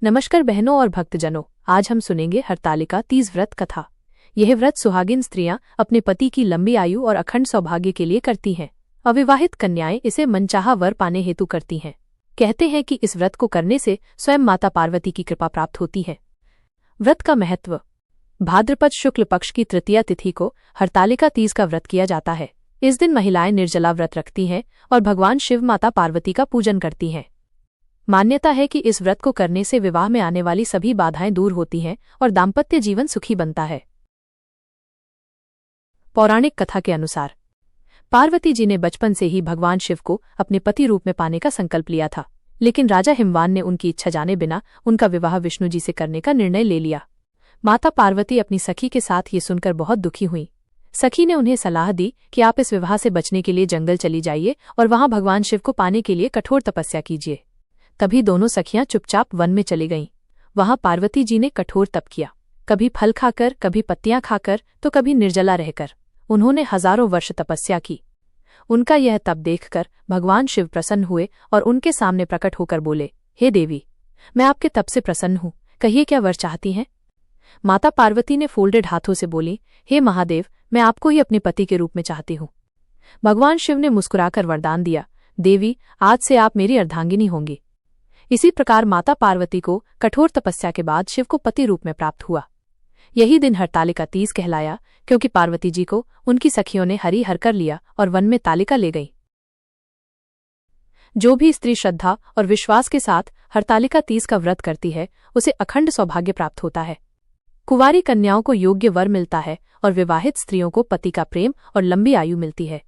नमस्कार बहनों और भक्तजनों, आज हम सुनेंगे हरतालिका तीज व्रत कथा। यह व्रत सुहागिन स्त्रियां अपने पति की लंबी आयु और अखंड सौभाग्य के लिए करती हैं। अविवाहित कन्याएं इसे मनचाहा वर पाने हेतु करती हैं। कहते हैं कि इस व्रत को करने से स्वयं माता पार्वती की कृपा प्राप्त होती है। व्रत का महत्व। भाद्रपद शुक्ल पक्ष की तृतीया तिथि को हरतालिका तीज का व्रत किया जाता है। इस दिन महिलाएं निर्जला व्रत रखती हैं और भगवान शिव माता पार्वती का पूजन करती हैं। मान्यता है कि इस व्रत को करने से विवाह में आने वाली सभी बाधाएं दूर होती हैं और दाम्पत्य जीवन सुखी बनता है। पौराणिक कथा के अनुसार पार्वती जी ने बचपन से ही भगवान शिव को अपने पति रूप में पाने का संकल्प लिया था, लेकिन राजा हिमवान ने उनकी इच्छा जाने बिना उनका विवाह विष्णु जी से करने का निर्णय ले लिया। माता पार्वती अपनी सखी के साथ ये सुनकर बहुत दुखी हुई। सखी ने उन्हें सलाह दी कि आप इस विवाह से बचने के लिए जंगल चली जाइए और वहां भगवान शिव को पाने के लिए कठोर तपस्या कीजिए। तभी दोनों सखियां चुपचाप वन में चली गईं। वहां पार्वती जी ने कठोर तप किया, कभी फल खाकर, कभी पत्तियां खाकर, तो कभी निर्जला रहकर। उन्होंने हजारों वर्ष तपस्या की। उनका यह तप देखकर भगवान शिव प्रसन्न हुए और उनके सामने प्रकट होकर बोले, हे देवी, मैं आपके तप से प्रसन्न हूँ, कहिए क्या वर चाहती हैं। माता पार्वती ने फोल्डेड हाथों से बोली, हे महादेव, मैं आपको ही अपने पति के रूप में चाहती हूँ। भगवान शिव ने मुस्कुराकर वरदान दिया, देवी, आज से आप मेरी अर्धांगिनी होंगी। इसी प्रकार माता पार्वती को कठोर तपस्या के बाद शिव को पति रूप में प्राप्त हुआ। यही दिन हरतालिका तीज कहलाया, क्योंकि पार्वती जी को उनकी सखियों ने हरि हर कर लिया और वन में तालिका ले गई। जो भी स्त्री श्रद्धा और विश्वास के साथ हरतालिका तीज का व्रत करती है, उसे अखंड सौभाग्य प्राप्त होता है। कुंवारी कन्याओं को योग्य वर मिलता है और विवाहित स्त्रियों को पति का प्रेम और लंबी आयु मिलती है।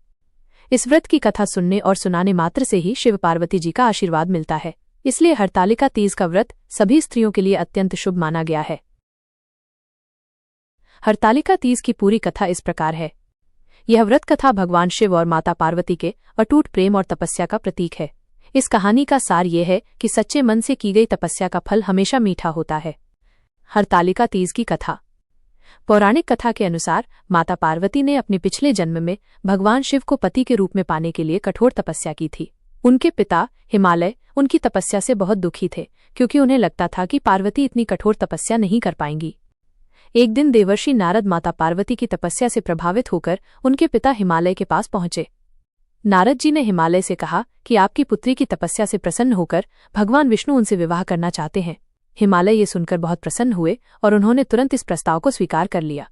इस व्रत की कथा सुनने और सुनाने मात्र से ही शिव पार्वती जी का आशीर्वाद मिलता है। इसलिए हरतालिका तीज का व्रत सभी स्त्रियों के लिए अत्यंत शुभ माना गया है। हरतालिका तीज की पूरी कथा इस प्रकार है। यह व्रत कथा भगवान शिव और माता पार्वती के अटूट प्रेम और तपस्या का प्रतीक है। इस कहानी का सार यह है कि सच्चे मन से की गई तपस्या का फल हमेशा मीठा होता है। हरतालिका तीज की कथा। पौराणिक कथा के अनुसार माता पार्वती ने अपने पिछले जन्म में भगवान शिव को पति के रूप में पाने के लिए कठोर तपस्या की थी। उनके पिता हिमालय उनकी तपस्या से बहुत दुखी थे, क्योंकि उन्हें लगता था कि पार्वती इतनी कठोर तपस्या नहीं कर पाएंगी। एक दिन देवर्षि नारद माता पार्वती की तपस्या से प्रभावित होकर उनके पिता हिमालय के पास पहुंचे। नारद जी ने हिमालय से कहा कि आपकी पुत्री की तपस्या से प्रसन्न होकर भगवान विष्णु उनसे विवाह करना चाहते हैं। हिमालय ये सुनकर बहुत प्रसन्न हुए और उन्होंने तुरंत इस प्रस्ताव को स्वीकार कर लिया।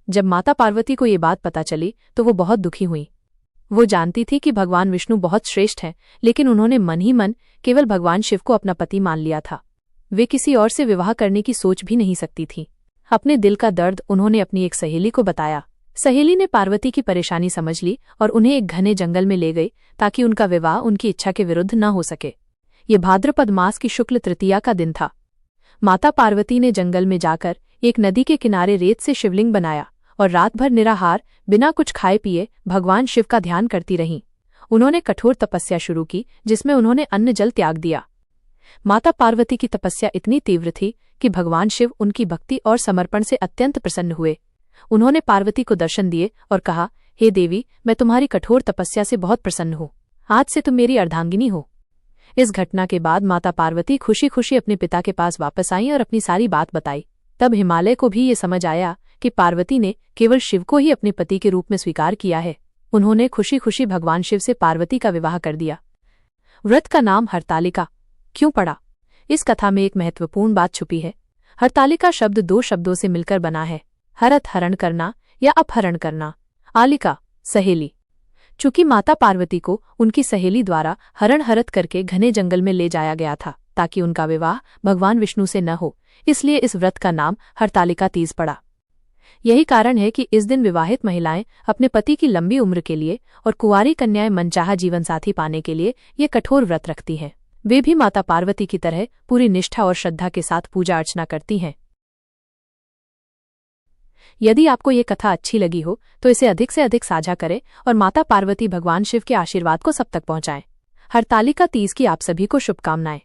जब माता पार्वती को ये बात पता चली तो वो बहुत दुखी हुई। वो जानती थी कि भगवान विष्णु बहुत श्रेष्ठ हैं, लेकिन उन्होंने मन ही मन केवल भगवान शिव को अपना पति मान लिया था। वे किसी और से विवाह करने की सोच भी नहीं सकती थीं। अपने दिल का दर्द उन्होंने अपनी एक सहेली को बताया। सहेली ने पार्वती की परेशानी समझ ली और उन्हें एक घने जंगल में ले गई, ताकि उनका विवाह उनकी इच्छा के विरुद्ध न हो सके। ये भाद्रपद मास की शुक्ल तृतीया का दिन था। माता पार्वती ने जंगल में जाकर एक नदी के किनारे रेत से शिवलिंग बनाया और रात भर निराहार बिना कुछ खाए पिए भगवान शिव का ध्यान करती रहीं। उन्होंने कठोर तपस्या शुरू की, जिसमें उन्होंने अन्न जल त्याग दिया। माता पार्वती की तपस्या इतनी तीव्र थी कि भगवान शिव उनकी भक्ति और समर्पण से अत्यंत प्रसन्न हुए। उन्होंने पार्वती को दर्शन दिए और कहा, हे देवी, मैं तुम्हारी कठोर तपस्या से बहुत प्रसन्न हूँ। आज से तुम मेरी अर्धांगिनी हो। इस घटना के बाद माता पार्वती खुशी खुशी अपने पिता के पास वापस आईं और अपनी सारी बात बताई। तब हिमालय को भी ये समझ आया कि पार्वती ने केवल शिव को ही अपने पति के रूप में स्वीकार किया है। उन्होंने खुशी खुशी भगवान शिव से पार्वती का विवाह कर दिया। व्रत का नाम हरतालिका क्यों पड़ा? इस कथा में एक महत्वपूर्ण बात छुपी है। हरतालिका शब्द दो शब्दों से मिलकर बना है, हरत हरण करना या अपहरण करना, आलिका सहेली। चूंकि माता पार्वती को उनकी सहेली द्वारा हरण हरत करके घने जंगल में ले जाया गया था, ताकि उनका विवाह भगवान विष्णु से न हो, इसलिए इस व्रत का नाम हरतालिका तीज पड़ा। यही कारण है कि इस दिन विवाहित महिलाएं अपने पति की लंबी उम्र के लिए और कुंवारी कन्याएं मनचाहा जीवन साथी पाने के लिए ये कठोर व्रत रखती हैं। वे भी माता पार्वती की तरह पूरी निष्ठा और श्रद्धा के साथ पूजा अर्चना करती हैं। यदि आपको ये कथा अच्छी लगी हो तो इसे अधिक से अधिक साझा करें और माता पार्वती भगवान शिव के आशीर्वाद को सब तक पहुंचाएं। हरतालिका तीज की आप सभी को शुभकामनाएं।